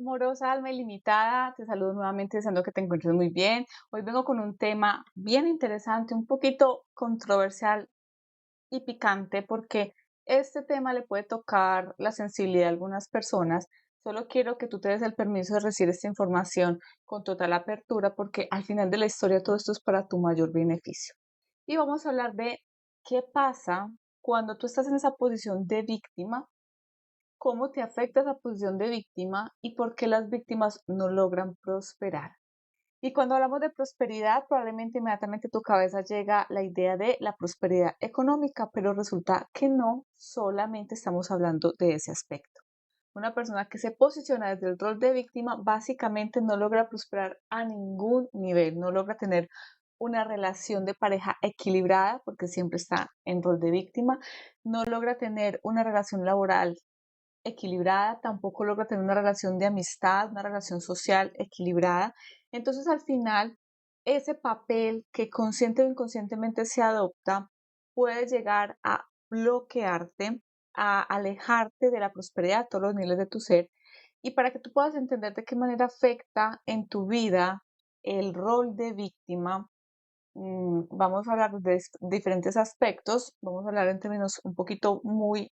Amorosa alma ilimitada, te saludo nuevamente deseando que te encuentres muy bien. Hoy vengo con un tema bien interesante, un poquito controversial y picante, porque este tema le puede tocar la sensibilidad de algunas personas. Solo quiero que tú te des el permiso de recibir esta información con total apertura, porque al final de la historia todo esto es para tu mayor beneficio. Y vamos a hablar de qué pasa cuando tú estás en esa posición de víctima, cómo te afecta esa posición de víctima y por qué las víctimas no logran prosperar. Y cuando hablamos de prosperidad, probablemente inmediatamente a tu cabeza llega la idea de la prosperidad económica, pero resulta que no solamente estamos hablando de ese aspecto. Una persona que se posiciona desde el rol de víctima básicamente no logra prosperar a ningún nivel, no logra tener una relación de pareja equilibrada porque siempre está en rol de víctima, no logra tener una relación laboral equilibrada, tampoco logra tener una relación de amistad, una relación social equilibrada. Entonces, al final, ese papel que consciente o inconscientemente se adopta puede llegar a bloquearte, a alejarte de la prosperidad a todos los niveles de tu ser. Y para que tú puedas entender de qué manera afecta en tu vida el rol de víctima, vamos a hablar de diferentes aspectos, vamos a hablar en términos un poquito muy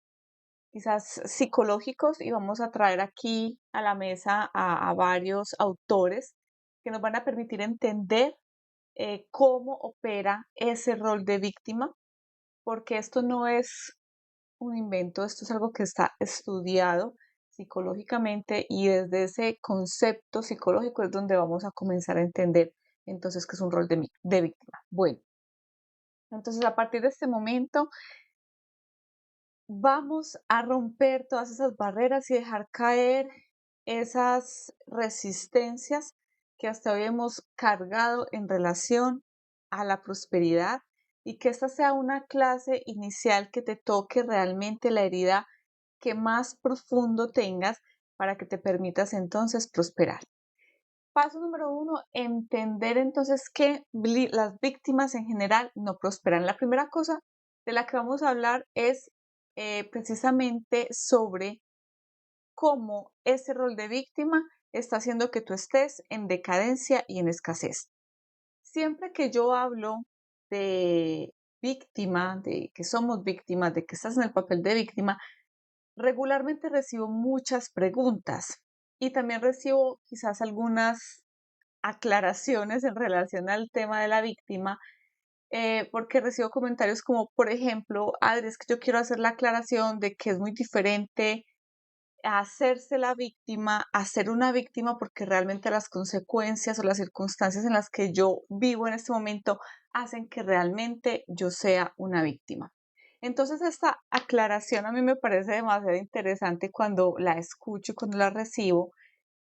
quizás psicológicos, y vamos a traer aquí a la mesa a varios autores que nos van a permitir entender cómo opera ese rol de víctima, porque esto no es un invento, esto es algo que está estudiado psicológicamente, y desde ese concepto psicológico es donde vamos a comenzar a entender entonces qué es un rol de víctima. Bueno, entonces a partir de este momento vamos a romper todas esas barreras y dejar caer esas resistencias que hasta hoy hemos cargado en relación a la prosperidad, y que esta sea una clase inicial que te toque realmente la herida que más profundo tengas para que te permitas entonces prosperar. Paso número uno, entender entonces que las víctimas en general no prosperan. La primera cosa de la que vamos a hablar es precisamente sobre cómo ese rol de víctima está haciendo que tú estés en decadencia y en escasez. Siempre que yo hablo de víctima, de que somos víctimas, de que estás en el papel de víctima, regularmente recibo muchas preguntas y también recibo quizás algunas aclaraciones en relación al tema de la víctima, porque recibo comentarios como, por ejemplo, Adri, es que yo quiero hacer la aclaración de que es muy diferente hacerse la víctima a ser una víctima, porque realmente las consecuencias o las circunstancias en las que yo vivo en este momento hacen que realmente yo sea una víctima. Entonces, esta aclaración a mí me parece demasiado interesante cuando la escucho y cuando la recibo,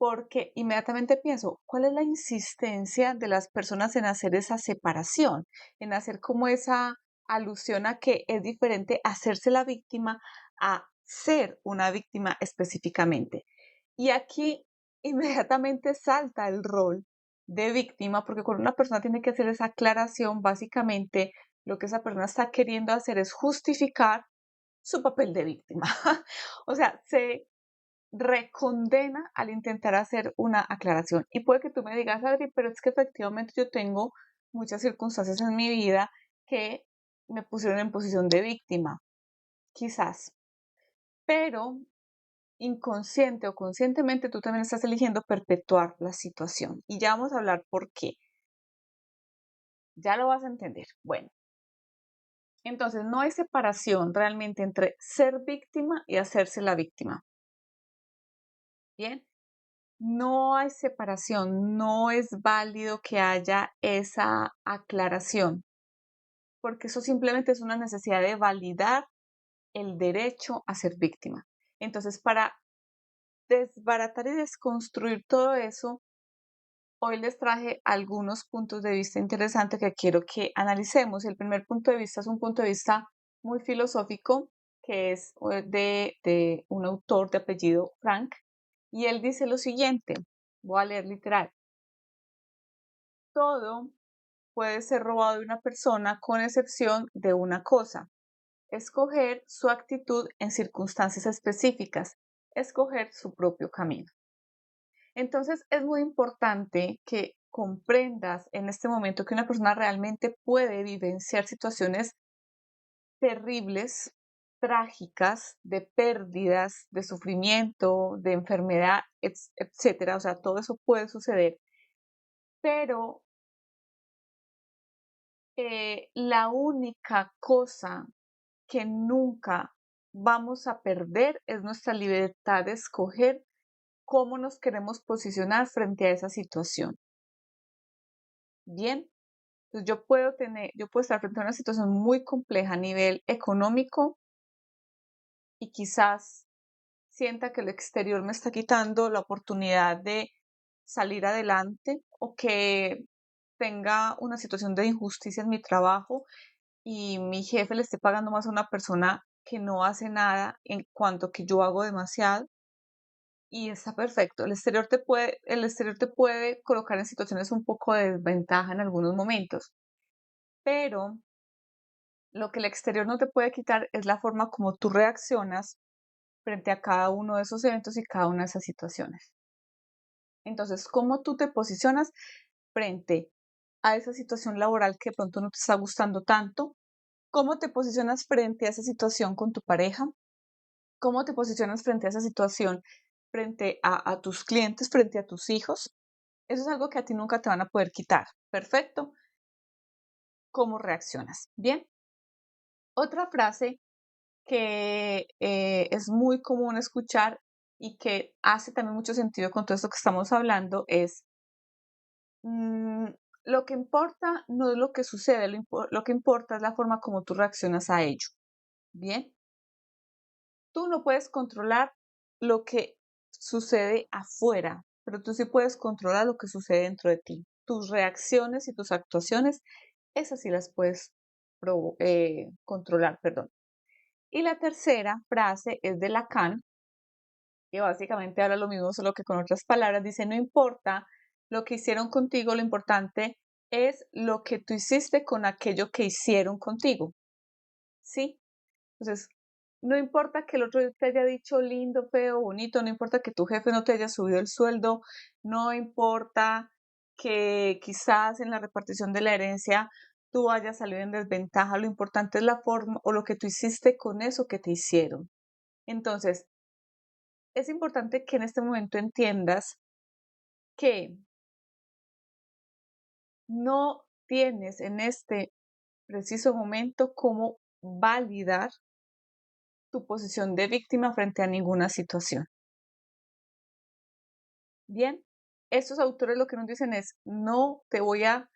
porque inmediatamente pienso, ¿cuál es la insistencia de las personas en hacer esa separación, en hacer como esa alusión a que es diferente hacerse la víctima a ser una víctima específicamente? Y aquí inmediatamente salta el rol de víctima, porque cuando una persona tiene que hacer esa aclaración, básicamente lo que esa persona está queriendo hacer es justificar su papel de víctima. O sea, se recondena al intentar hacer una aclaración. Y puede que tú me digas, Adri, pero es que efectivamente yo tengo muchas circunstancias en mi vida que me pusieron en posición de víctima, quizás, pero inconsciente o conscientemente tú también estás eligiendo perpetuar la situación. Y ya vamos a hablar por qué. Ya lo vas a entender. Bueno, entonces no hay separación realmente entre ser víctima y hacerse la víctima. Bien, no hay separación, no es válido que haya esa aclaración, porque eso simplemente es una necesidad de validar el derecho a ser víctima. Entonces, para desbaratar y desconstruir todo eso, hoy les traje algunos puntos de vista interesantes que quiero que analicemos. El primer punto de vista es un punto de vista muy filosófico, que es de un autor de apellido Frank, y él dice lo siguiente, voy a leer literal: todo puede ser robado de una persona con excepción de una cosa: escoger su actitud en circunstancias específicas, escoger su propio camino. Entonces es muy importante que comprendas en este momento que una persona realmente puede vivenciar situaciones terribles, trágicas, de pérdidas, de sufrimiento, de enfermedad, etcétera. O sea, todo eso puede suceder, pero la única cosa que nunca vamos a perder es nuestra libertad de escoger cómo nos queremos posicionar frente a esa situación. Bien, entonces yo puedo estar frente a una situación muy compleja a nivel económico y quizás sienta que el exterior me está quitando la oportunidad de salir adelante o que tenga una situación de injusticia en mi trabajo y mi jefe le esté pagando más a una persona que no hace nada en cuanto que yo hago demasiado y está perfecto. El exterior te puede colocar en situaciones un poco de desventaja en algunos momentos, pero lo que el exterior no te puede quitar es la forma como tú reaccionas frente a cada uno de esos eventos y cada una de esas situaciones. Entonces, ¿cómo tú te posicionas frente a esa situación laboral que de pronto no te está gustando tanto? ¿Cómo te posicionas frente a esa situación con tu pareja? ¿Cómo te posicionas frente a esa situación, frente a tus clientes, frente a tus hijos? Eso es algo que a ti nunca te van a poder quitar. Perfecto. ¿Cómo reaccionas? Bien. Otra frase que es muy común escuchar y que hace también mucho sentido con todo esto que estamos hablando es, mm, lo que importa no es lo que sucede, lo que importa es la forma como tú reaccionas a ello. Bien, tú no puedes controlar lo que sucede afuera, pero tú sí puedes controlar lo que sucede dentro de ti. Tus reacciones y tus actuaciones, esas sí las puedes controlar, perdón. Y la tercera frase es de Lacan, que básicamente habla lo mismo, solo que con otras palabras. Dice, no importa lo que hicieron contigo, lo importante es lo que tú hiciste con aquello que hicieron contigo. ¿Sí? Entonces, no importa que el otro te haya dicho lindo, feo, bonito, no importa que tu jefe no te haya subido el sueldo, no importa que quizás en la repartición de la herencia tú hayas salido en desventaja, lo importante es la forma o lo que tú hiciste con eso que te hicieron. Entonces, es importante que en este momento entiendas que no tienes en este preciso momento cómo validar tu posición de víctima frente a ninguna situación. Bien, estos autores lo que nos dicen es, no te voy a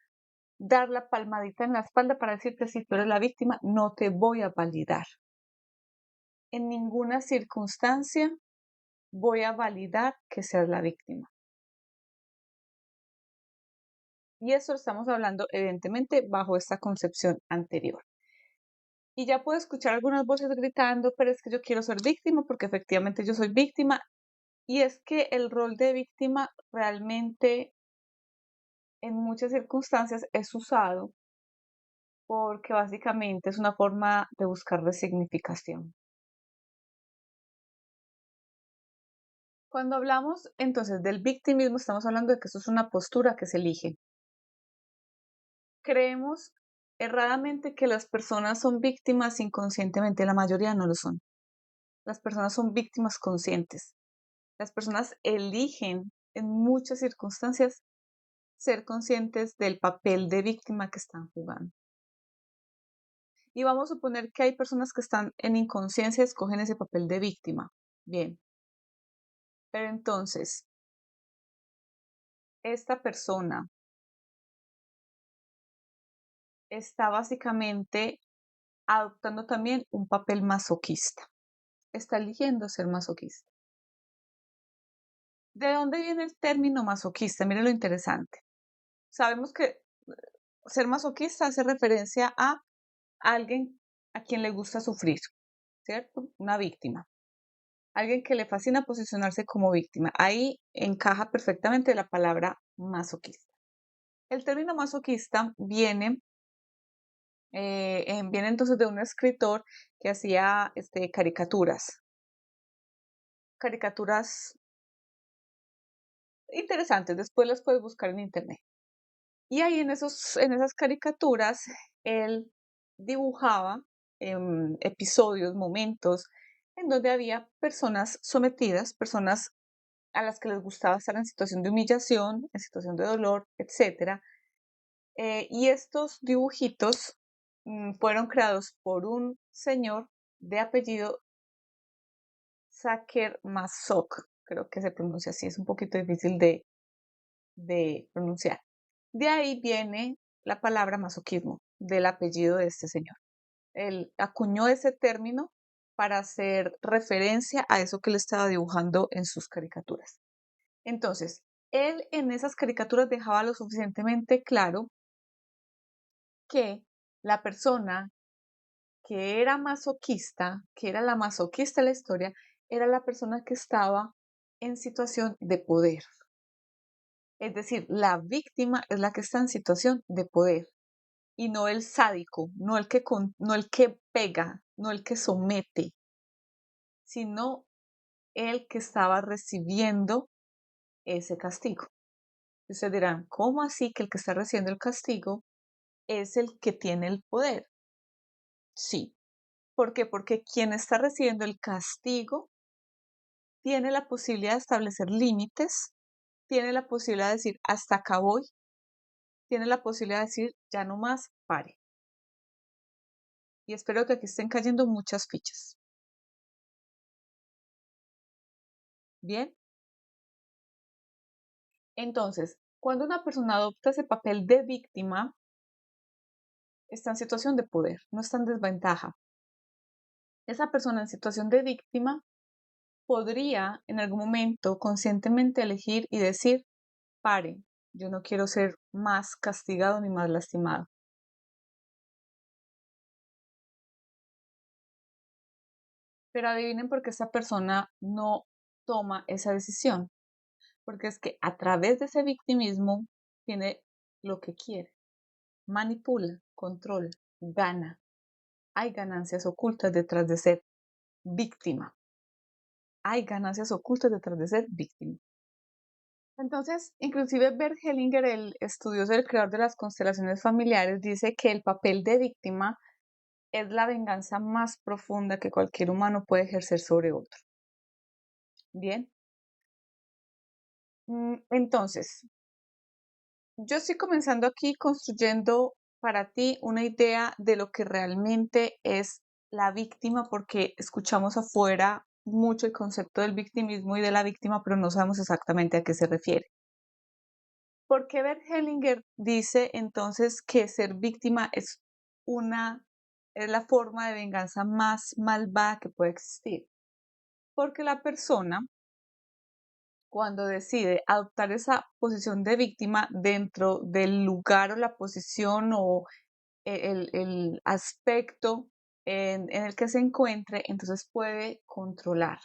dar la palmadita en la espalda para decirte si tú eres la víctima, no te voy a validar. En ninguna circunstancia voy a validar que seas la víctima. Y eso estamos hablando evidentemente bajo esta concepción anterior. Y ya puedo escuchar algunas voces gritando, pero es que yo quiero ser víctima porque efectivamente yo soy víctima. Y es que el rol de víctima realmente en muchas circunstancias es usado porque básicamente es una forma de buscar resignificación. Cuando hablamos entonces del victimismo, estamos hablando de que eso es una postura que se elige. Creemos erradamente que las personas son víctimas inconscientemente, la mayoría no lo son. Las personas son víctimas conscientes. Las personas eligen en muchas circunstancias ser conscientes del papel de víctima que están jugando. Y vamos a suponer que hay personas que están en inconsciencia, escogen ese papel de víctima. Bien, pero entonces, esta persona está básicamente adoptando también un papel masoquista. Está eligiendo ser masoquista. ¿De dónde viene el término masoquista? Mire lo interesante. Sabemos que ser masoquista hace referencia a alguien a quien le gusta sufrir, ¿cierto? Una víctima. Alguien que le fascina posicionarse como víctima. Ahí encaja perfectamente la palabra masoquista. El término masoquista viene entonces de un escritor que hacía caricaturas interesantes, después las puedes buscar en internet. Y ahí en esas caricaturas, él dibujaba episodios, momentos en donde había personas sometidas, personas a las que les gustaba estar en situación de humillación, en situación de dolor, etcétera. Y estos dibujitos fueron creados por un señor de apellido Saker Masok, creo que se pronuncia así, es un poquito difícil de pronunciar. De ahí viene la palabra masoquismo, del apellido de este señor. Él acuñó ese término para hacer referencia a eso que él estaba dibujando en sus caricaturas. Entonces, él en esas caricaturas dejaba lo suficientemente claro que la persona que era masoquista, que era la masoquista de la historia, era la persona que estaba en situación de poder. Es decir, la víctima es la que está en situación de poder y no el sádico, no el que pega, no el que somete, sino el que estaba recibiendo ese castigo. Y ustedes dirán, ¿cómo así que el que está recibiendo el castigo es el que tiene el poder? Sí. ¿Por qué? Porque quien está recibiendo el castigo tiene la posibilidad de establecer límites, tiene la posibilidad de decir hasta acá voy, tiene la posibilidad de decir ya no más, pare. Y espero que aquí estén cayendo muchas fichas. Bien, entonces, cuando una persona adopta ese papel de víctima, está en situación de poder, no está en desventaja. Esa persona en situación de víctima podría en algún momento conscientemente elegir y decir, pare, yo no quiero ser más castigado ni más lastimado. Pero adivinen por qué esa persona no toma esa decisión. Porque es que a través de ese victimismo tiene lo que quiere. Manipula, controla, gana. Hay ganancias ocultas detrás de ser víctima. Hay ganancias ocultas detrás de ser víctima. Entonces, inclusive Bert Hellinger, el estudioso del creador de las constelaciones familiares, dice que el papel de víctima es la venganza más profunda que cualquier humano puede ejercer sobre otro. Bien. Entonces, yo estoy comenzando aquí construyendo para ti una idea de lo que realmente es la víctima, porque escuchamos afuera mucho el concepto del victimismo y de la víctima, pero no sabemos exactamente a qué se refiere. ¿Por qué Bert Hellinger dice entonces que ser víctima es la forma de venganza más malvada que puede existir? Porque la persona, cuando decide adoptar esa posición de víctima dentro del lugar o la posición o el aspecto en el que se encuentre, entonces puede controlar.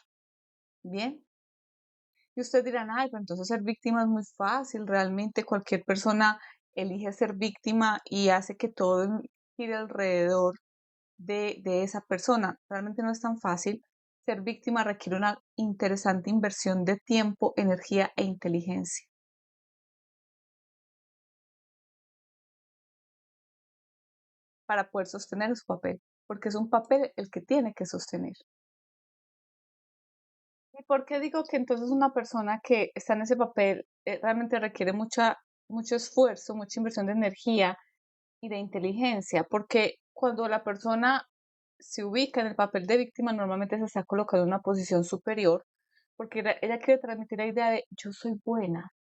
Bien. Y ustedes dirán, ay, pero entonces ser víctima es muy fácil, realmente cualquier persona elige ser víctima y hace que todo gire alrededor de esa persona. Realmente no es tan fácil. Ser víctima requiere una interesante inversión de tiempo, energía e inteligencia para poder sostener su papel, porque es un papel el que tiene que sostener. ¿Y por qué digo que entonces una persona que está en ese papel realmente requiere mucho esfuerzo, mucha inversión de energía y de inteligencia? Porque cuando la persona se ubica en el papel de víctima, normalmente se está colocando en una posición superior, porque ella quiere transmitir la idea de yo soy buena,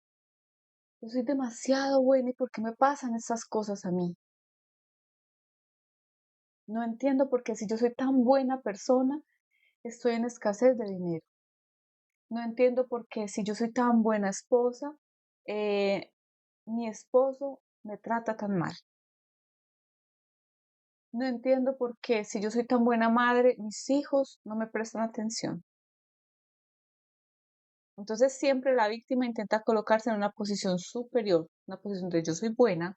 yo soy demasiado buena y ¿por qué me pasan esas cosas a mí? No entiendo por qué si yo soy tan buena persona, estoy en escasez de dinero. No entiendo por qué si yo soy tan buena esposa, eh, mi esposo me trata tan mal. No entiendo por qué si yo soy tan buena madre, mis hijos no me prestan atención. Entonces siempre la víctima intenta colocarse en una posición superior, una posición de yo soy buena,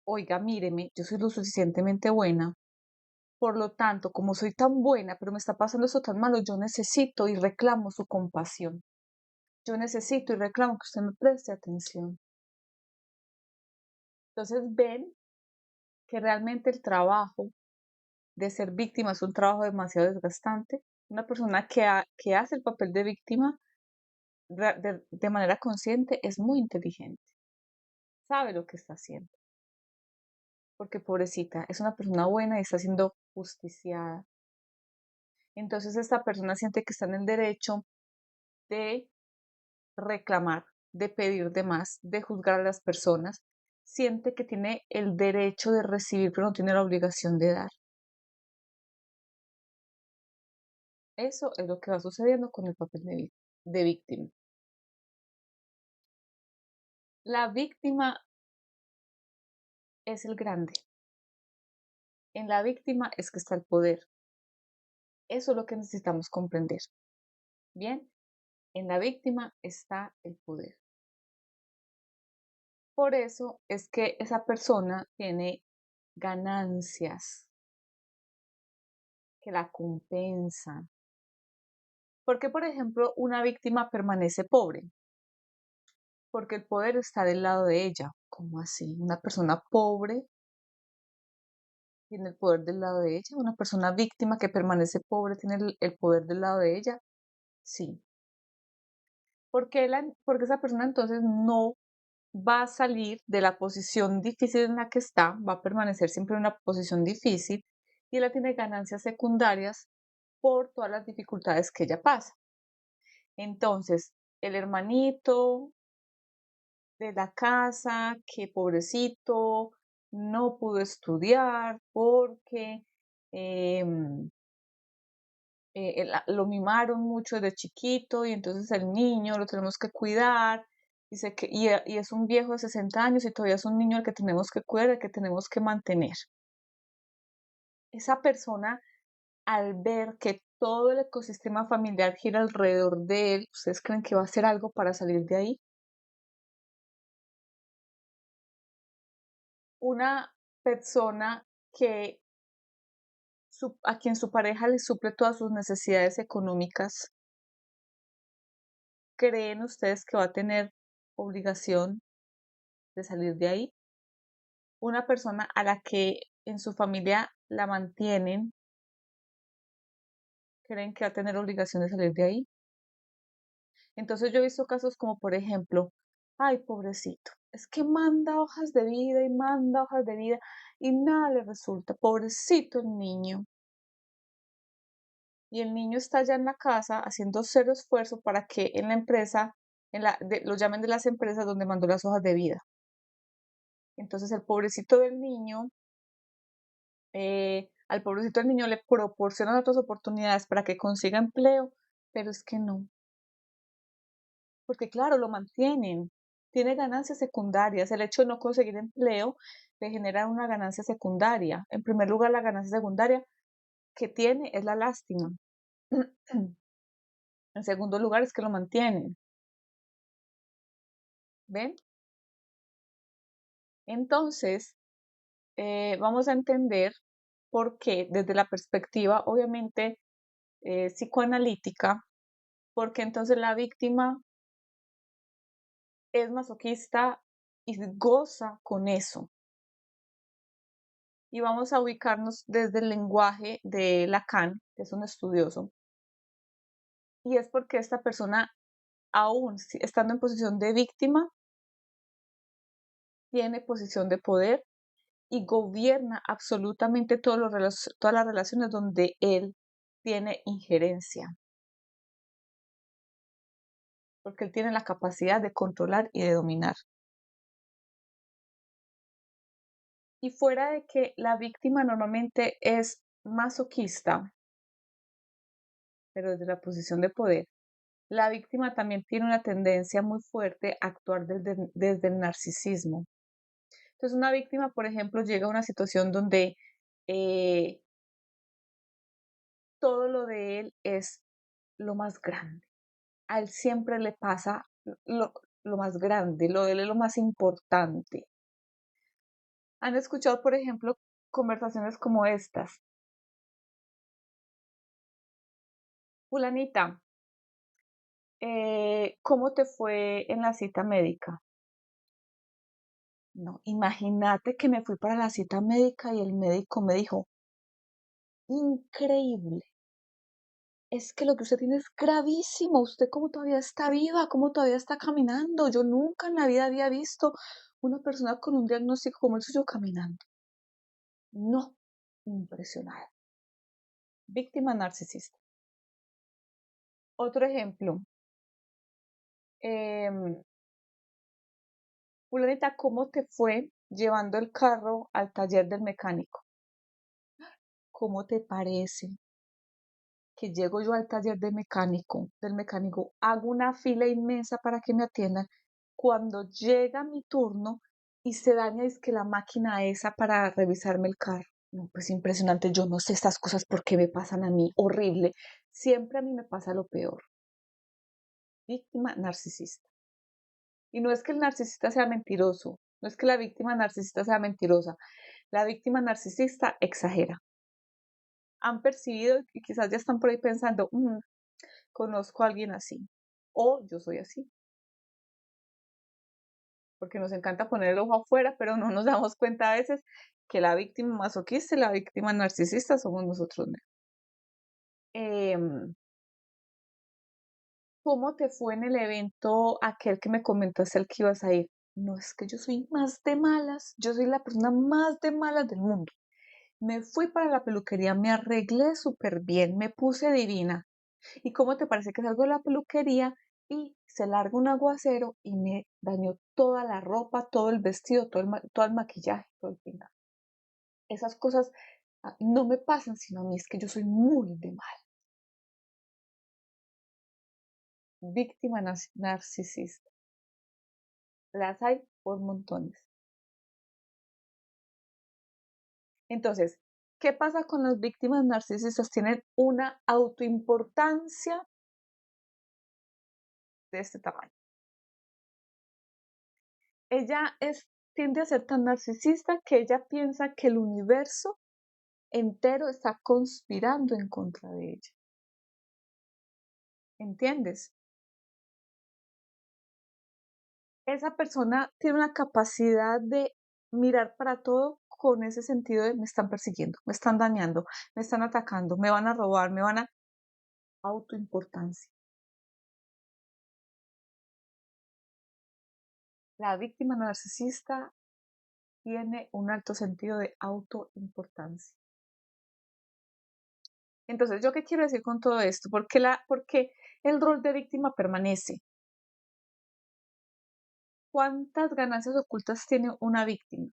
oiga, míreme, yo soy lo suficientemente buena. Por lo tanto, como soy tan buena, pero me está pasando eso tan malo, yo necesito y reclamo su compasión. yo necesito y reclamo que usted me preste atención. Entonces ven que realmente el trabajo de ser víctima es un trabajo demasiado desgastante. Una persona que hace el papel de víctima de manera consciente es muy inteligente, sabe lo que está haciendo, porque pobrecita, es una persona buena y está siendo justiciada. Entonces esta persona siente que está en el derecho de reclamar, de pedir de más, de juzgar a las personas, siente que tiene el derecho de recibir, pero no tiene la obligación de dar. Eso es lo que va sucediendo con el papel de víctima. La víctima es el grande. En la víctima es que está el poder. Eso es lo que necesitamos comprender. Bien, en la víctima está el poder. Por eso es que esa persona tiene ganancias que la compensan. ¿Por qué, por ejemplo, una víctima permanece pobre? Porque el poder está del lado de ella. ¿Cómo así? Una persona pobre tiene el poder del lado de ella. Una persona víctima que permanece pobre tiene el poder del lado de ella. Sí. Porque esa persona entonces no va a salir de la posición difícil en la que está, va a permanecer siempre en una posición difícil y ella tiene ganancias secundarias por todas las dificultades que ella pasa. Entonces, el hermanito de la casa, que pobrecito, no pudo estudiar porque lo mimaron mucho desde chiquito y entonces el niño lo tenemos que cuidar. Y es un viejo de 60 años y todavía es un niño al que tenemos que cuidar, al que tenemos que mantener. Esa persona, al ver que todo el ecosistema familiar gira alrededor de él, ¿ustedes creen que va a hacer algo para salir de ahí? Una persona que a quien su pareja le suple todas sus necesidades económicas, ¿creen ustedes que va a tener obligación de salir de ahí? Una persona a la que en su familia la mantienen, ¿creen que va a tener obligación de salir de ahí? Entonces yo he visto casos como, por ejemplo, ay, pobrecito, es que manda hojas de vida y manda hojas de vida y nada le resulta, pobrecito el niño. Y el niño está ya en la casa haciendo cero esfuerzo para que en la empresa, lo llamen de las empresas donde mandó las hojas de vida. Entonces el pobrecito del niño, al pobrecito del niño le proporcionan otras oportunidades para que consiga empleo, pero es que no, porque claro, lo mantienen, tiene ganancias secundarias. El hecho de no conseguir empleo le genera una ganancia secundaria. En primer lugar, la ganancia secundaria que tiene es la lástima. En segundo lugar, es que lo mantienen. ¿Ven? Entonces, vamos a entender por qué desde la perspectiva, obviamente, psicoanalítica, porque entonces la víctima es masoquista y goza con eso. Y vamos a ubicarnos desde el lenguaje de Lacan, que es un estudioso. Y es porque esta persona, aún estando en posición de víctima, tiene posición de poder y gobierna absolutamente todas las relaciones donde él tiene injerencia, porque él tiene la capacidad de controlar y de dominar. Y fuera de que la víctima normalmente es masoquista, pero desde la posición de poder, la víctima también tiene una tendencia muy fuerte a actuar desde el narcisismo. Entonces, una víctima, por ejemplo, llega a una situación donde eh, todo lo de él es lo más grande. A él siempre le pasa lo, lo más grande, lo de él es lo más importante. ¿Han escuchado, por ejemplo, conversaciones como estas? Fulanita, ¿Cómo te fue en la cita médica? No, imagínate que me fui para la cita médica y el médico me dijo, increíble, es que lo que usted tiene es gravísimo, usted cómo todavía está viva, cómo todavía está caminando. Yo nunca en la vida había visto una persona con un diagnóstico como el suyo caminando. No, impresionada. Víctima narcisista. Otro ejemplo, em, Julieta, ¿cómo te fue llevando el carro al taller del mecánico? ¿Cómo te parece que llego yo al taller del mecánico, hago una fila inmensa para que me atiendan? Cuando llega mi turno y se daña, es que la máquina esa para revisarme el carro. No, pues impresionante, yo no sé estas cosas por qué me pasan a mí, horrible. Siempre a mí me pasa lo peor. Víctima narcisista. Y no es que el narcisista sea mentiroso, no es que la víctima narcisista sea mentirosa, la víctima narcisista exagera. Han percibido y quizás ya están por ahí pensando, conozco a alguien así, o yo soy así, porque nos encanta poner el ojo afuera, pero no nos damos cuenta a veces que la víctima masoquista y la víctima narcisista somos nosotros mismos. Em, ¿Cómo te fue en el evento aquel que me comentaste al que ibas a ir? No, es que yo soy más de malas, yo soy la persona más de malas del mundo. Me fui para la peluquería, me arreglé súper bien, me puse divina. ¿Y cómo te parece que salgo de la peluquería y se larga un aguacero y me dañó toda la ropa, todo el vestido, todo el maquillaje, todo el peinado? Esas cosas no me pasan, sino a mí es que yo soy muy de mal. Víctima narcisista. Las hay por montones. Entonces, ¿qué pasa con las víctimas narcisistas? Tienen una autoimportancia de este tamaño. Ella tiende a ser tan narcisista que ella piensa que el universo entero está conspirando en contra de ella. ¿Entiendes? Esa persona tiene una capacidad de mirar para todo con ese sentido de me están persiguiendo, me están dañando, me están atacando, me van a robar, me van a... Autoimportancia. La víctima narcisista tiene un alto sentido de autoimportancia. Entonces, ¿yo qué quiero decir con todo esto? Porque el rol de víctima permanece. ¿Cuántas ganancias ocultas tiene una víctima?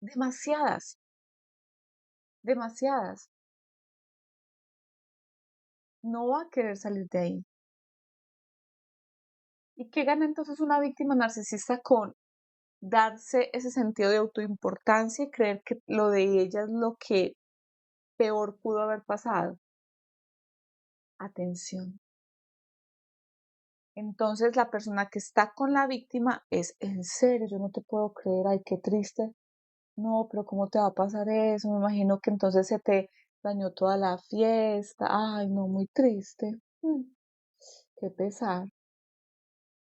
Demasiadas, demasiadas. No va a querer salir de ahí. ¿Y qué gana entonces una víctima narcisista con darse ese sentido de autoimportancia y creer que lo de ella es lo que peor pudo haber pasado? Atención. Entonces la persona que está con la víctima es, en serio, yo no te puedo creer, ay, qué triste. No, pero ¿cómo te va a pasar eso? Me imagino que entonces se te dañó toda la fiesta. Ay, no, muy triste. Qué pesar.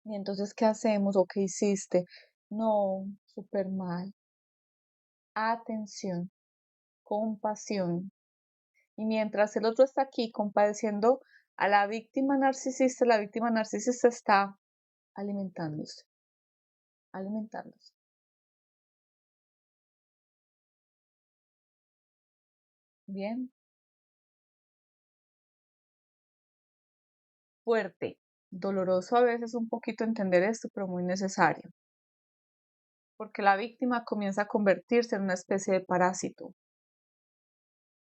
¿Y entonces qué hacemos o qué hiciste? No, súper mal. Atención, compasión. Y mientras el otro está aquí compadeciendo a la víctima narcisista está alimentándose, alimentándose. Bien, fuerte, doloroso a veces un poquito entender esto, pero muy necesario, porque la víctima comienza a convertirse en una especie de parásito.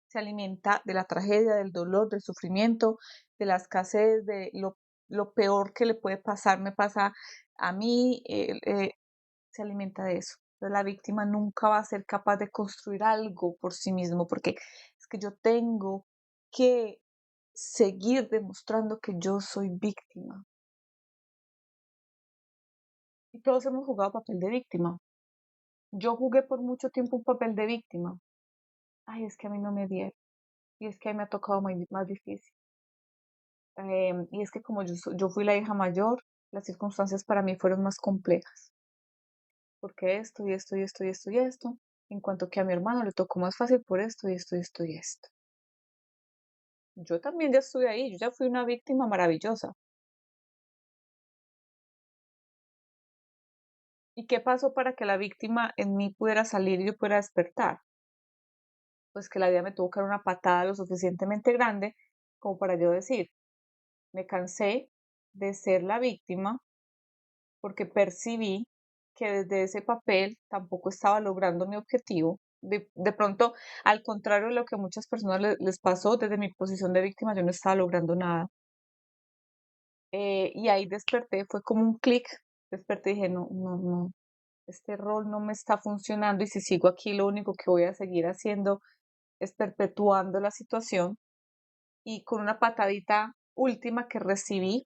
Se alimenta de la tragedia, del dolor, del sufrimiento, de la escasez, de lo peor que le puede pasar, me pasa a mí, se alimenta de eso. Entonces, la víctima nunca va a ser capaz de construir algo por sí mismo, porque es que yo tengo que seguir demostrando que yo soy víctima. Y todos hemos jugado papel de víctima. Yo jugué por mucho tiempo un papel de víctima. Ay, es que a mí no me dieron. Y es que a mí me ha tocado más difícil. Y es que como yo fui la hija mayor, las circunstancias para mí fueron más complejas, porque esto y esto y esto y esto y esto, en cuanto que a mi hermano le tocó más fácil por esto y esto y esto y esto. Yo también ya estuve ahí, yo ya fui una víctima maravillosa. ¿Y qué pasó para que la víctima en mí pudiera salir y yo pudiera despertar? Pues que la vida me tuvo que dar una patada lo suficientemente grande como para yo decir, me cansé de ser la víctima porque percibí que desde ese papel tampoco estaba logrando mi objetivo. De pronto, al contrario de lo que a muchas personas les pasó, desde mi posición de víctima yo no estaba logrando nada. Y ahí desperté, fue como un clic, desperté y dije, no, no, no, este rol no me está funcionando y si sigo aquí lo único que voy a seguir haciendo es perpetuando la situación y con una patadita última que recibí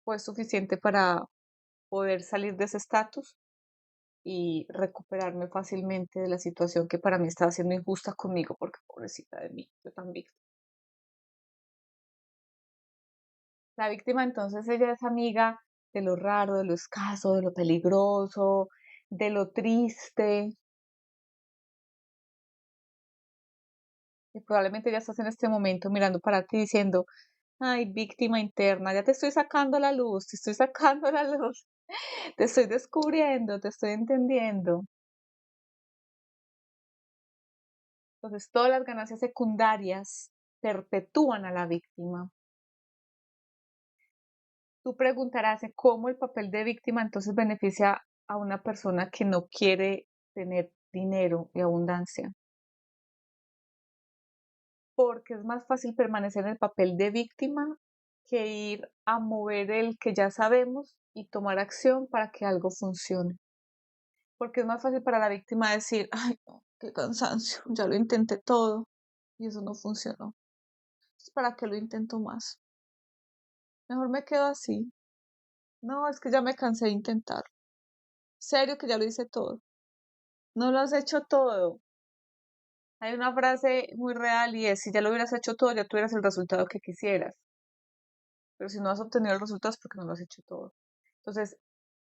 fue suficiente para poder salir de ese estatus y recuperarme fácilmente de la situación que para mí estaba siendo injusta conmigo, porque pobrecita de mí, yo tan víctima. La víctima entonces ella es amiga de lo raro, de lo escaso, de lo peligroso, de lo triste, y probablemente ya estás en este momento mirando para ti diciendo, ay, víctima interna, ya te estoy sacando la luz, te estoy sacando la luz, te estoy descubriendo, te estoy entendiendo. Entonces, todas las ganancias secundarias perpetúan a la víctima. Tú preguntarás cómo el papel de víctima entonces beneficia a una persona que no quiere tener dinero y abundancia. Porque es más fácil permanecer en el papel de víctima que ir a mover el que ya sabemos y tomar acción para que algo funcione. Porque es más fácil para la víctima decir, ay, no, qué cansancio, ya lo intenté todo y eso no funcionó. ¿Para qué lo intento más? Mejor me quedo así. No, es que ya me cansé de intentar. Serio que ya lo hice todo. No lo has hecho todo. Hay una frase muy real y es, si ya lo hubieras hecho todo, ya tuvieras el resultado que quisieras. Pero si no has obtenido el resultado es porque no lo has hecho todo. Entonces,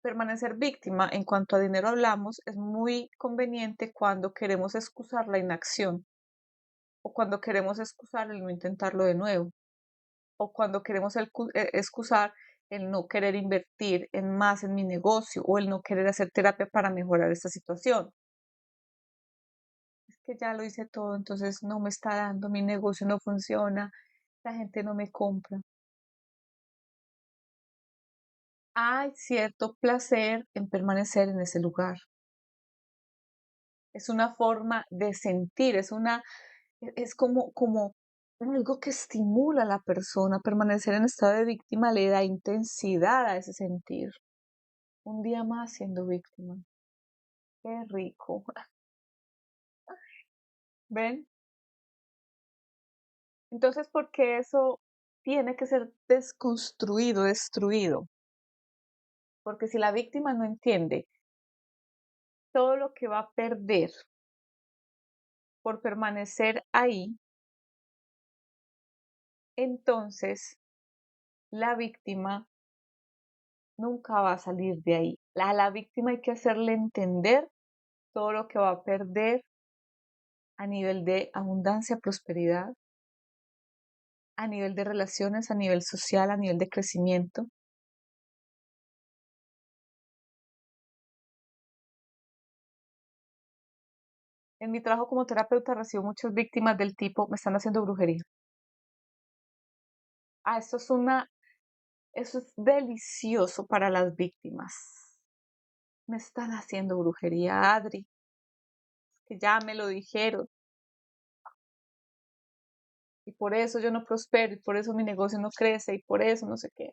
permanecer víctima en cuanto a dinero hablamos es muy conveniente cuando queremos excusar la inacción o cuando queremos excusar el no intentarlo de nuevo o cuando queremos excusar el no querer invertir en más en mi negocio o el no querer hacer terapia para mejorar esta situación. Es que ya lo hice todo, entonces no me está dando, mi negocio no funciona, la gente no me compra. Hay cierto placer en permanecer en ese lugar. Es una forma de sentir, es como algo que estimula a la persona. Permanecer en estado de víctima le da intensidad a ese sentir. Un día más siendo víctima. Qué rico. ¿Ven? Entonces, ¿por qué eso tiene que ser desconstruido, destruido? Porque si la víctima no entiende todo lo que va a perder por permanecer ahí, entonces la víctima nunca va a salir de ahí. A la víctima hay que hacerle entender todo lo que va a perder a nivel de abundancia, prosperidad, a nivel de relaciones, a nivel social, a nivel de crecimiento. En mi trabajo como terapeuta recibo muchas víctimas del tipo, me están haciendo brujería. Ah, eso es delicioso para las víctimas. Me están haciendo brujería, Adri, que ya me lo dijeron. Y por eso yo no prospero, y por eso mi negocio no crece, y por eso no sé qué.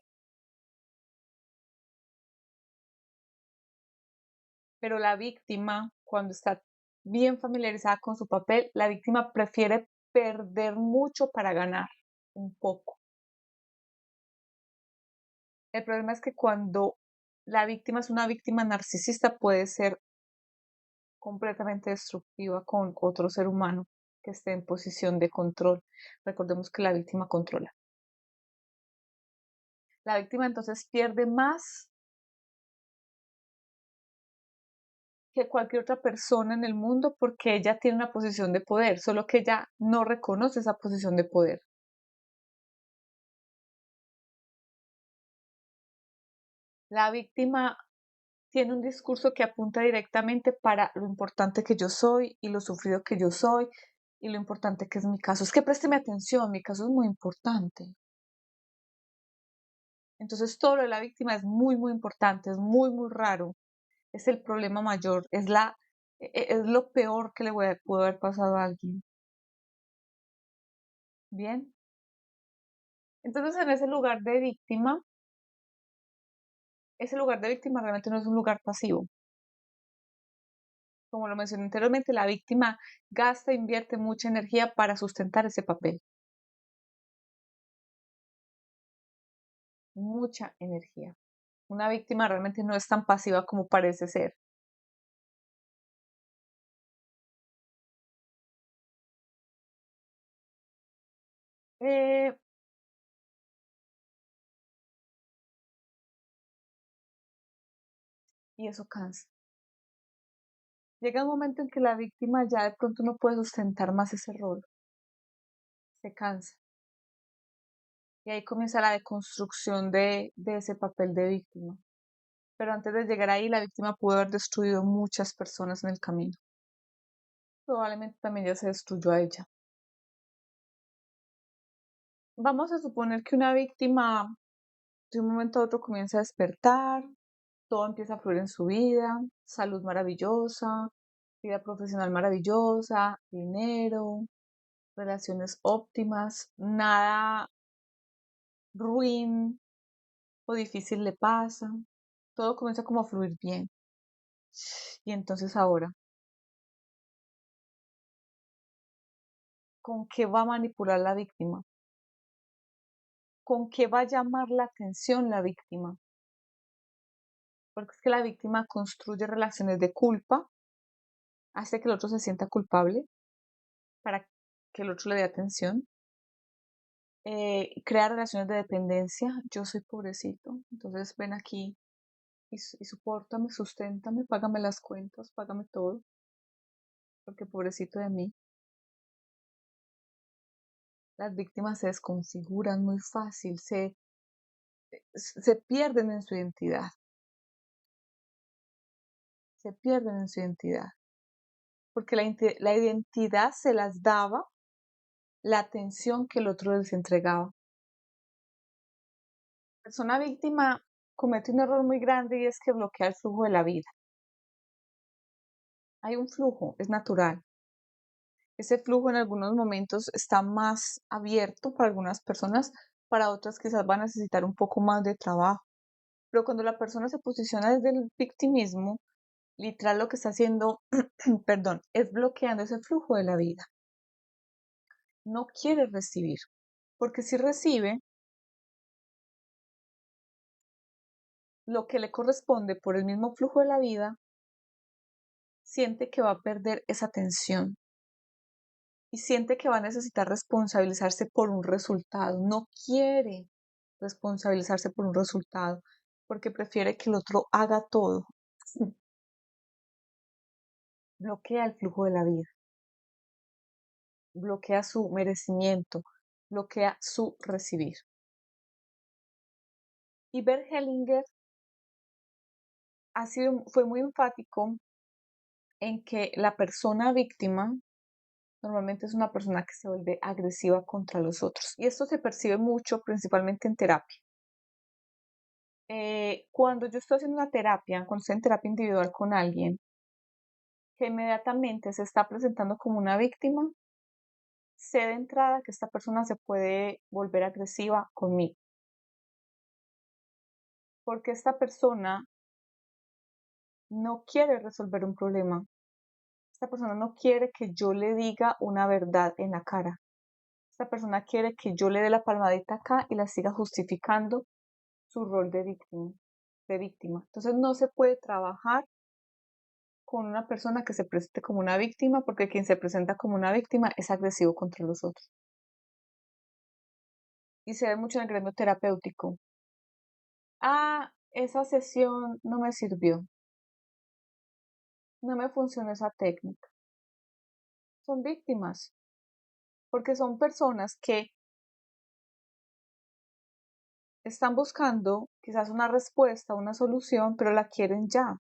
Pero la víctima, cuando está bien familiarizada con su papel, la víctima prefiere perder mucho para ganar un poco. El problema es que cuando la víctima es una víctima narcisista, puede ser completamente destructiva con otro ser humano que esté en posición de control. Recordemos que la víctima controla. La víctima entonces pierde más que cualquier otra persona en el mundo porque ella tiene una posición de poder, solo que ella no reconoce esa posición de poder. La víctima tiene un discurso que apunta directamente para lo importante que yo soy y lo sufrido que yo soy y lo importante que es mi caso. Es que présteme atención, mi caso es muy importante. Entonces todo lo de la víctima es muy, muy importante, es muy, muy raro. Es el problema mayor, es lo peor que pudo haber pasado a alguien. Bien. Entonces en ese lugar de víctima realmente no es un lugar pasivo. Como lo mencioné anteriormente, la víctima gasta, invierte mucha energía para sustentar ese papel. Mucha energía. Una víctima realmente no es tan pasiva como parece ser. Eh, y eso cansa. Llega un momento en que la víctima ya de pronto no puede sustentar más ese rol. Se cansa. Y ahí comienza la deconstrucción de ese papel de víctima. Pero antes de llegar ahí, la víctima pudo haber destruido muchas personas en el camino. Probablemente también ya se destruyó a ella. Vamos a suponer que una víctima de un momento a otro comienza a despertar, todo empieza a fluir en su vida, salud maravillosa, vida profesional maravillosa, dinero, relaciones óptimas, nada ruin o difícil le pasa, todo comienza como a fluir bien. Y entonces ahora, ¿con qué va a manipular la víctima? ¿Con qué va a llamar la atención la víctima? Porque es que la víctima construye relaciones de culpa, hace que el otro se sienta culpable para que el otro le dé atención, crea relaciones de dependencia. Yo soy pobrecito, entonces ven aquí y sopórtame, susténtame, págame las cuentas, págame todo, porque pobrecito de mí. Las víctimas se desconfiguran muy fácil, se pierden en su identidad, se pierden en su identidad, porque la identidad se las daba la atención que el otro les entregaba. La persona víctima comete un error muy grande y es que bloquea el flujo de la vida. Hay un flujo, es natural. Ese flujo en algunos momentos está más abierto para algunas personas, para otras quizás va a necesitar un poco más de trabajo. Pero cuando la persona se posiciona desde el victimismo, literal lo que está haciendo, perdón, es bloqueando ese flujo de la vida. No quiere recibir, porque si recibe lo que le corresponde por el mismo flujo de la vida, siente que va a perder esa atención y siente que va a necesitar responsabilizarse por un resultado. No quiere responsabilizarse por un resultado porque prefiere que el otro haga todo. Bloquea el flujo de la vida, bloquea su merecimiento, bloquea su recibir. Y Bert Hellinger fue muy enfático en que la persona víctima normalmente es una persona que se vuelve agresiva contra los otros. Y esto se percibe mucho, principalmente en terapia. Cuando yo estoy haciendo una terapia, cuando estoy en terapia individual con alguien que inmediatamente se está presentando como una víctima, sé de entrada que esta persona se puede volver agresiva conmigo. Porque esta persona no quiere resolver un problema. Esta persona no quiere que yo le diga una verdad en la cara. Esta persona quiere que yo le dé la palmadita acá y la siga justificando su rol de víctima. Entonces no se puede trabajar con una persona que se presente como una víctima porque quien se presenta como una víctima es agresivo contra los otros. Y se ve mucho en el gremio terapéutico. esa sesión no me sirvió, no me funcionó esa técnica. Son víctimas, porque son personas que están buscando quizás una respuesta, una solución, pero la quieren ya.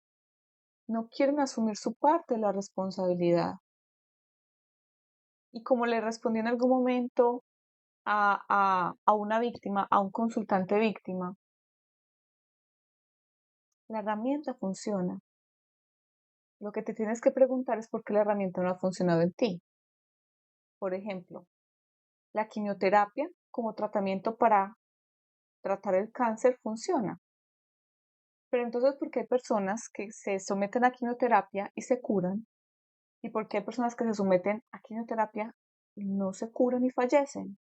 No quieren asumir su parte de la responsabilidad. Y como le respondí en algún momento a una víctima, a un consultante víctima, la herramienta funciona. Lo que te tienes que preguntar es por qué la herramienta no ha funcionado en ti. Por ejemplo, la quimioterapia como tratamiento para tratar el cáncer funciona. Pero entonces, ¿por qué hay personas que se someten a quimioterapia y se curan? ¿Y por qué hay personas que se someten a quimioterapia y no se curan y fallecen?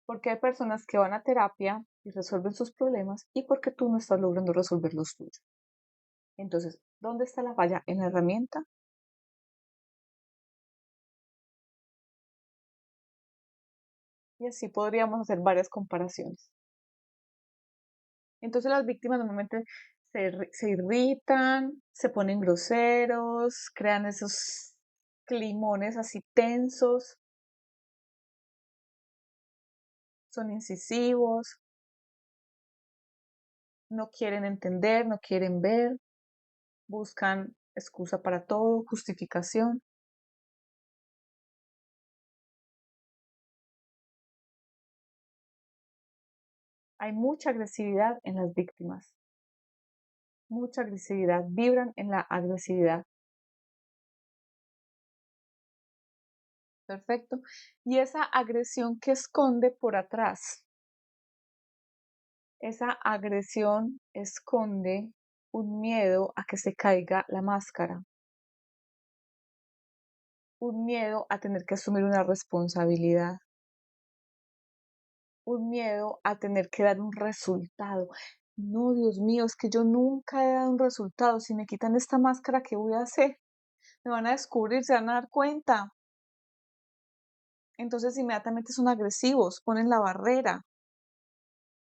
Porque hay personas que van a terapia y resuelven sus problemas y porque tú no estás logrando resolver los tuyos. Entonces, ¿dónde está la falla? ¿En la herramienta? Y así podríamos hacer varias comparaciones. Entonces las víctimas normalmente se irritan, se ponen groseros, crean esos climones así tensos, son incisivos, no quieren entender, no quieren ver, buscan excusa para todo, justificación. Hay mucha agresividad en las víctimas, mucha agresividad, vibran en la agresividad. Perfecto. Y esa agresión que esconde por atrás, esa agresión esconde un miedo a que se caiga la máscara, un miedo a tener que asumir una responsabilidad, un miedo a tener que dar un resultado. No, Dios mío, es que yo nunca he dado un resultado. Si me quitan esta máscara, ¿qué voy a hacer? Me van a descubrir, se van a dar cuenta. Entonces inmediatamente son agresivos, ponen la barrera,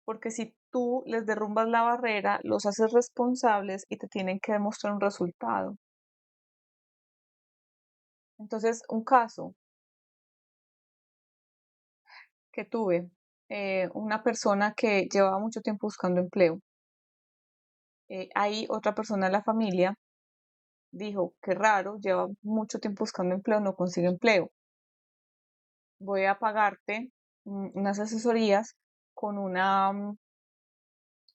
porque si tú les derrumbas la barrera, los haces responsables y te tienen que demostrar un resultado. Entonces, un caso que tuve, una persona que llevaba mucho tiempo buscando empleo. Ahí otra persona de la familia dijo, qué raro, lleva mucho tiempo buscando empleo, no consigue empleo. Voy a pagarte unas asesorías con una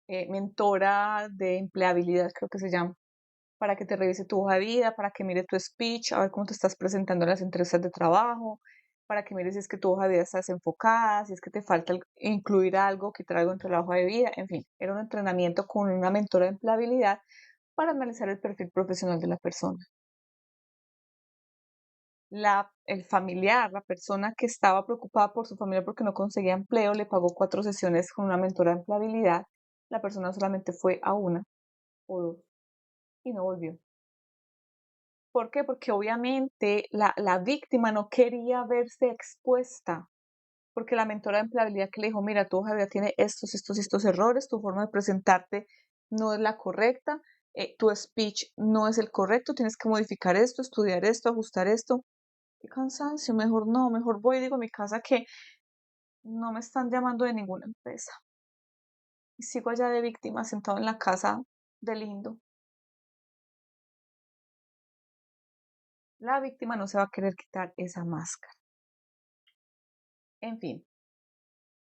mentora de empleabilidad, creo que se llama, para que te revise tu hoja de vida, para que mire tu speech, a ver cómo te estás presentando en las entrevistas de trabajo, para que mires si es que tu hoja de vida está desenfocada, si es que te falta incluir algo, quitar algo entre la hoja de vida, en fin, era un entrenamiento con una mentora de empleabilidad para analizar el perfil profesional de la persona. El familiar, la persona que estaba preocupada por su familia porque no conseguía empleo, le pagó 4 sesiones con una mentora de empleabilidad. La persona solamente fue a una o dos y no volvió. ¿Por qué? Porque obviamente la víctima no quería verse expuesta, porque la mentora de empleabilidad que le dijo, mira, tu hoja de vida tiene estos errores, tu forma de presentarte no es la correcta, tu speech no es el correcto, tienes que modificar esto, estudiar esto, ajustar esto. Qué cansancio, mejor no, mejor voy y digo a mi casa que no me están llamando de ninguna empresa. Y sigo allá de víctima sentado en la casa de lindo. La víctima no se va a querer quitar esa máscara. En fin,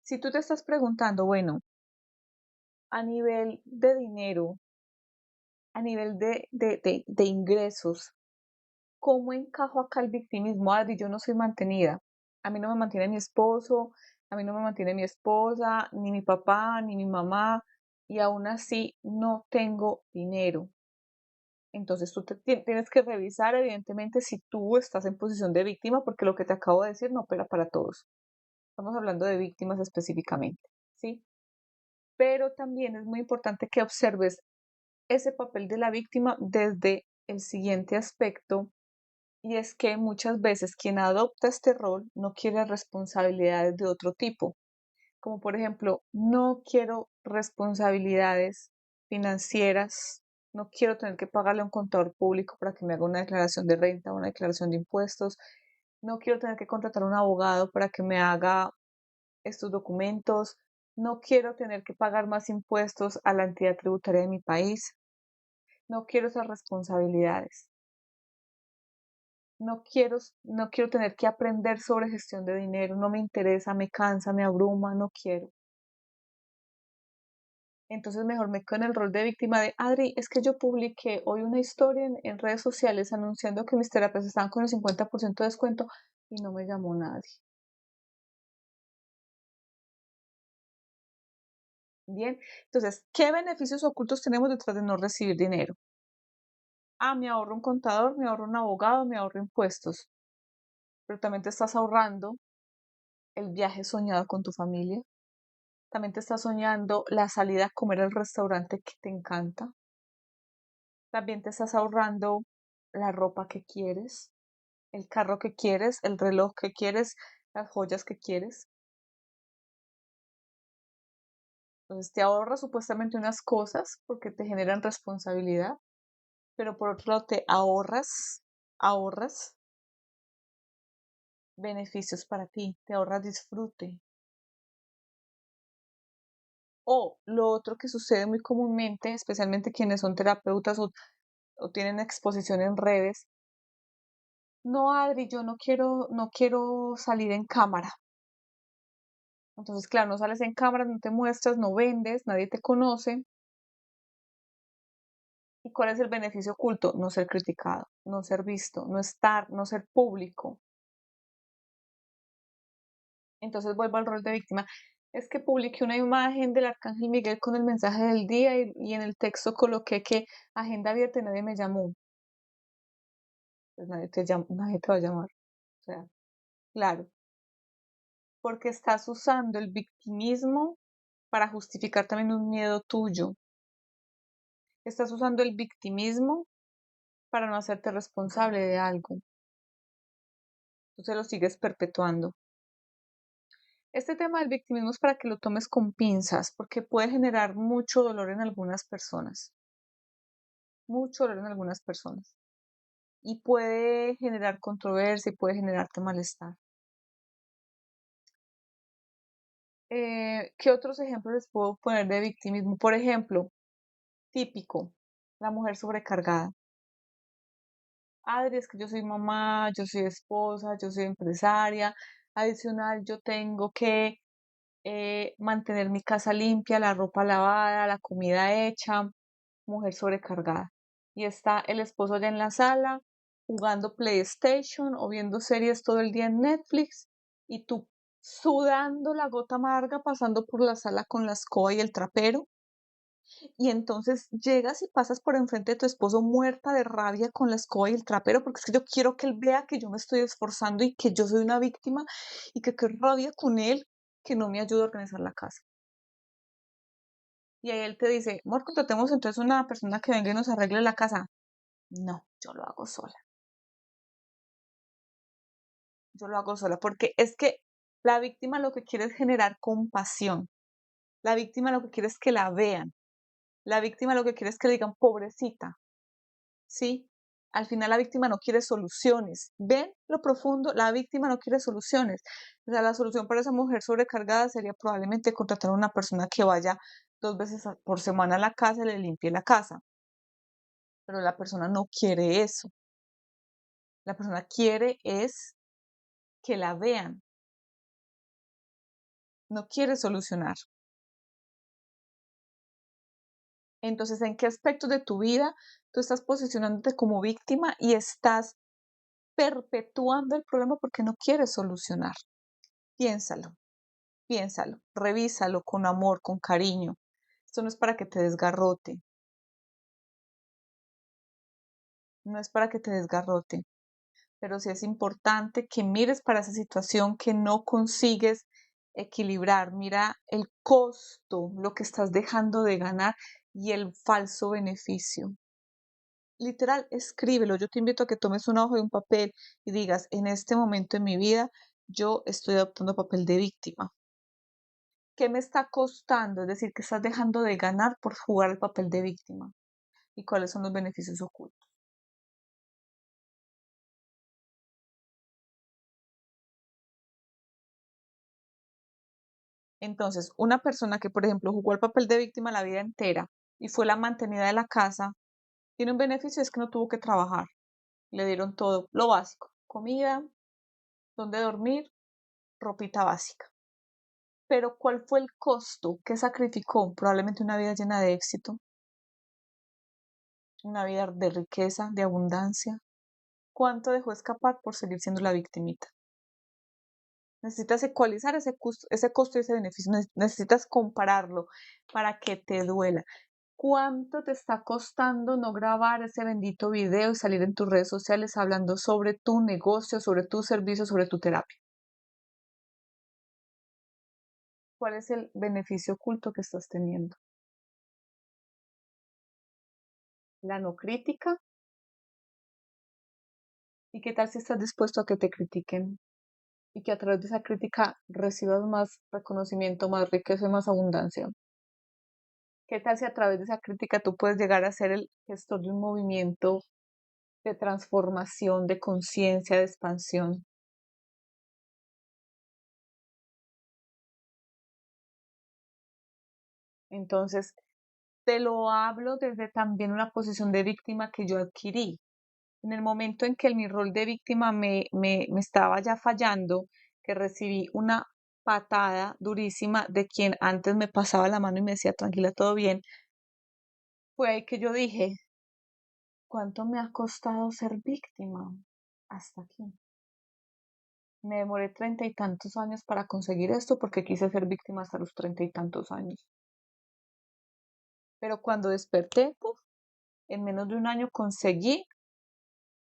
si tú te estás preguntando, bueno, a nivel de dinero, a nivel de ingresos, ¿cómo encajo acá el victimismo? Adri, yo no soy mantenida. A mí no me mantiene mi esposo, a mí no me mantiene mi esposa, ni mi papá, ni mi mamá, y aún así no tengo dinero. Entonces tú tienes que revisar, evidentemente, si tú estás en posición de víctima, porque lo que te acabo de decir no opera para todos. Estamos hablando de víctimas específicamente, ¿sí? Pero también es muy importante que observes ese papel de la víctima desde el siguiente aspecto, y es que muchas veces quien adopta este rol no quiere responsabilidades de otro tipo. como por ejemplo, no quiero responsabilidades financieras, no quiero tener que pagarle a un contador público para que me haga una declaración de renta, una declaración de impuestos, no quiero tener que contratar a un abogado para que me haga estos documentos, no quiero tener que pagar más impuestos a la entidad tributaria de mi país, no quiero esas responsabilidades. No quiero tener que aprender sobre gestión de dinero, no me interesa, me cansa, me abruma, no quiero. Entonces mejor me quedo en el rol de víctima de Adri, es que yo publiqué hoy una historia en redes sociales anunciando que mis terapias estaban con el 50% de descuento y no me llamó nadie. Bien, entonces, ¿qué beneficios ocultos tenemos detrás de no recibir dinero? Ah, me ahorro un contador, me ahorro un abogado, me ahorro impuestos, pero también te estás ahorrando el viaje soñado con tu familia, también te estás soñando la salida a comer al restaurante que te encanta, también te estás ahorrando la ropa que quieres, el carro que quieres, el reloj que quieres, las joyas que quieres. Entonces te ahorras supuestamente unas cosas porque te generan responsabilidad, pero por otro lado te ahorras beneficios para ti, te ahorras disfrute. O lo otro que sucede muy comúnmente, especialmente quienes son terapeutas o tienen exposición en redes, no, Adri, yo no quiero salir en cámara. Entonces, claro, no sales en cámara, no te muestras, no vendes, nadie te conoce. ¿Y cuál es el beneficio oculto? No ser criticado, no ser visto, no estar, no ser público. Entonces vuelvo al rol de víctima. Es que publiqué una imagen del Arcángel Miguel con el mensaje del día y en el texto coloqué que agenda abierta y nadie me llamó. Pues nadie te va a llamar. O sea, claro, porque estás usando el victimismo para justificar también un miedo tuyo. Estás usando el victimismo para no hacerte responsable de algo. Entonces lo sigues perpetuando. Este tema del victimismo es para que lo tomes con pinzas, porque puede generar mucho dolor en algunas personas, mucho dolor en algunas personas, y puede generar controversia y puede generarte malestar. ¿Qué otros ejemplos les puedo poner de victimismo? Por ejemplo, típico, la mujer sobrecargada. Adri, es que yo soy mamá, yo soy esposa, yo soy empresaria, adicional yo tengo que mantener mi casa limpia, la ropa lavada, la comida hecha, mujer sobrecargada. Y está el esposo allá en la sala jugando PlayStation o viendo series todo el día en Netflix y tú sudando la gota amarga pasando por la sala con la escoba y el trapero. Y entonces llegas y pasas por enfrente de tu esposo muerta de rabia con la escoba y el trapero, porque es que yo quiero que él vea que yo me estoy esforzando y que yo soy una víctima y que qué rabia con él que no me ayuda a organizar la casa. Y ahí él te dice, amor, contratemos entonces una persona que venga y nos arregle la casa. No, yo lo hago sola. Yo lo hago sola, porque es que la víctima lo que quiere es generar compasión. La víctima lo que quiere es que la vean. La víctima lo que quiere es que le digan, pobrecita, ¿sí? Al final la víctima no quiere soluciones. ¿Ven lo profundo? La víctima no quiere soluciones. O sea, la solución para esa mujer sobrecargada sería probablemente contratar a una persona que vaya 2 veces por semana a la casa y le limpie la casa. Pero la persona no quiere eso. La persona quiere es que la vean, no quiere solucionar. Entonces, ¿en qué aspectos de tu vida tú estás posicionándote como víctima y estás perpetuando el problema porque no quieres solucionar? Piénsalo, piénsalo, revísalo con amor, con cariño. Esto no es para que te desgarrote, no es para que te desgarrote, pero sí es importante que mires para esa situación que no consigues equilibrar. Mira el costo, lo que estás dejando de ganar y el falso beneficio. Literal, escríbelo. Yo te invito a que tomes una hoja y un papel y digas, en este momento en mi vida, yo estoy adoptando papel de víctima. ¿Qué me está costando? Es decir, ¿qué estás dejando de ganar por jugar el papel de víctima? ¿Y cuáles son los beneficios ocultos? Entonces, una persona que, por ejemplo, jugó el papel de víctima la vida entera y fue la mantenida de la casa, tiene un beneficio, es que no tuvo que trabajar. Le dieron todo, lo básico, comida, donde dormir, ropita básica. Pero ¿cuál fue el costo que sacrificó? Probablemente una vida llena de éxito, una vida de riqueza, de abundancia. ¿Cuánto dejó escapar por seguir siendo la victimita? Necesitas ecualizar ese costo y ese beneficio. Necesitas compararlo para que te duela. ¿Cuánto te está costando no grabar ese bendito video y salir en tus redes sociales hablando sobre tu negocio, sobre tu servicio, sobre tu terapia? ¿Cuál es el beneficio oculto que estás teniendo? La no crítica. ¿Y qué tal si estás dispuesto a que te critiquen y que a través de esa crítica recibas más reconocimiento, más riqueza y más abundancia? ¿Qué tal si a través de esa crítica tú puedes llegar a ser el gestor de un movimiento de transformación, de conciencia, de expansión? Entonces, te lo hablo desde también una posición de víctima que yo adquirí. En el momento en que mi rol de víctima me estaba ya fallando, que recibí una patada durísima de quien antes me pasaba la mano y me decía, tranquila, todo bien, fue ahí que yo dije, ¿cuánto me ha costado ser víctima? Hasta aquí. Me demoré 30 y tantos años para conseguir esto porque quise ser víctima hasta los 30 y tantos años. Pero cuando desperté, ¡puf!, en menos de un año conseguí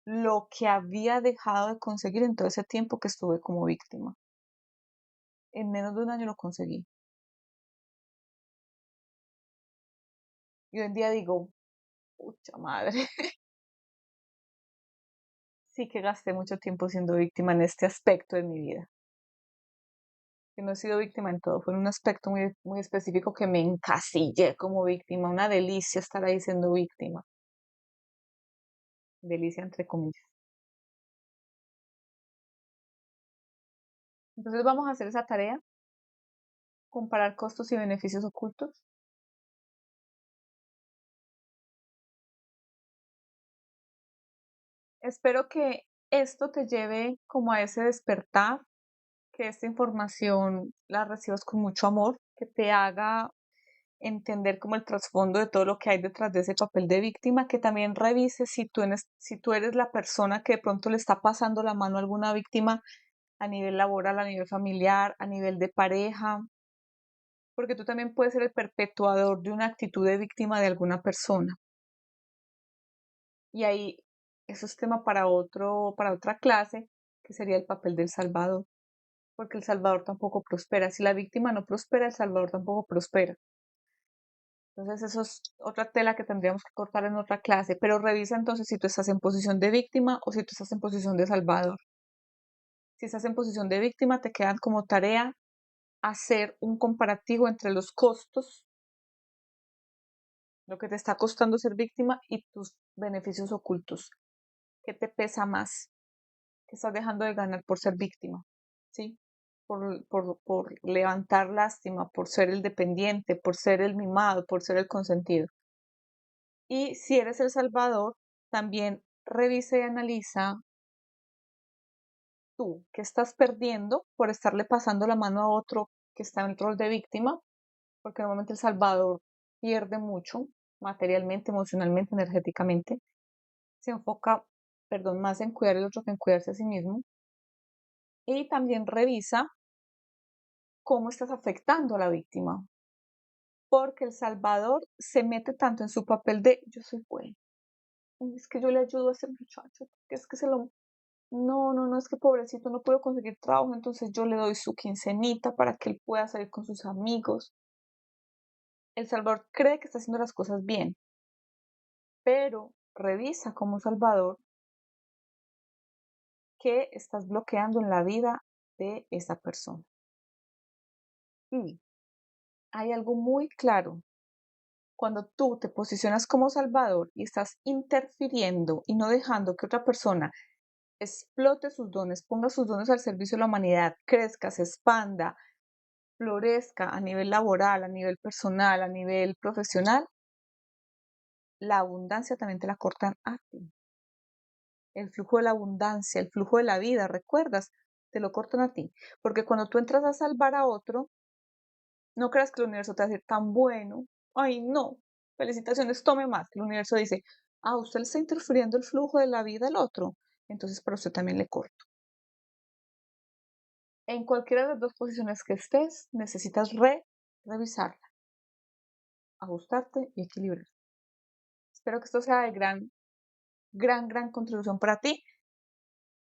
lo que había dejado de conseguir en todo ese tiempo que estuve como víctima. En menos de un año lo conseguí. Y hoy en día digo, pucha madre, sí que gasté mucho tiempo siendo víctima en este aspecto de mi vida. Que no he sido víctima en todo, fue en un aspecto muy, muy específico que me encasillé como víctima. Una delicia estar ahí siendo víctima. Delicia entre comillas. Entonces vamos a hacer esa tarea, comparar costos y beneficios ocultos. Espero que esto te lleve como a ese despertar, que esta información la recibas con mucho amor, que te haga entender como el trasfondo de todo lo que hay detrás de ese papel de víctima, que también revises si tú eres la persona que de pronto le está pasando la mano a alguna víctima a nivel laboral, a nivel familiar, a nivel de pareja, porque tú también puedes ser el perpetuador de una actitud de víctima de alguna persona. Y ahí eso es tema para otra clase, que sería el papel del Salvador, porque el Salvador tampoco prospera. Si la víctima no prospera, el Salvador tampoco prospera. Entonces eso es otra tela que tendríamos que cortar en otra clase, pero revisa entonces si tú estás en posición de víctima o si tú estás en posición de Salvador. Si estás en posición de víctima, te quedan como tarea hacer un comparativo entre los costos, lo que te está costando ser víctima y tus beneficios ocultos. ¿Qué te pesa más? ¿Qué estás dejando de ganar por ser víctima? ¿Sí? Por levantar lástima, por ser el dependiente, por ser el mimado, por ser el consentido. Y si eres el salvador, también revisa y analiza tú qué estás perdiendo por estarle pasando la mano a otro que está en el rol de víctima, porque normalmente el salvador pierde mucho materialmente, emocionalmente, energéticamente. Se enfoca, perdón, más en cuidar al otro que en cuidarse a sí mismo. Y también revisa cómo estás afectando a la víctima, porque el salvador se mete tanto en su papel de yo soy bueno, es que yo le ayudo a ese muchacho, que es que se lo... No, no, no, es que pobrecito no puedo conseguir trabajo, entonces yo le doy su quincenita para que él pueda salir con sus amigos. El Salvador cree que está haciendo las cosas bien, pero revisa como Salvador qué estás bloqueando en la vida de esa persona. hay algo muy claro. Cuando tú te posicionas como salvador y estás interfiriendo y no dejando que otra persona explote sus dones, ponga sus dones al servicio de la humanidad, crezca, se expanda, florezca a nivel laboral, a nivel personal, a nivel profesional, la abundancia también te la cortan a ti. El flujo de la abundancia, el flujo de la vida, ¿recuerdas? Te lo cortan a ti. Porque cuando tú entras a salvar a otro, no creas que el universo te va a decir tan bueno. Ay, no. Felicitaciones, tome más. El universo dice, usted le está interfiriendo el flujo de la vida del otro. Entonces, para usted también le corto. En cualquiera de las dos posiciones que estés, necesitas revisarla, ajustarte y equilibrar. Espero que esto sea de gran contribución para ti.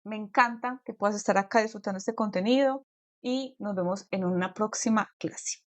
Me encanta que puedas estar acá disfrutando este contenido y nos vemos en una próxima clase.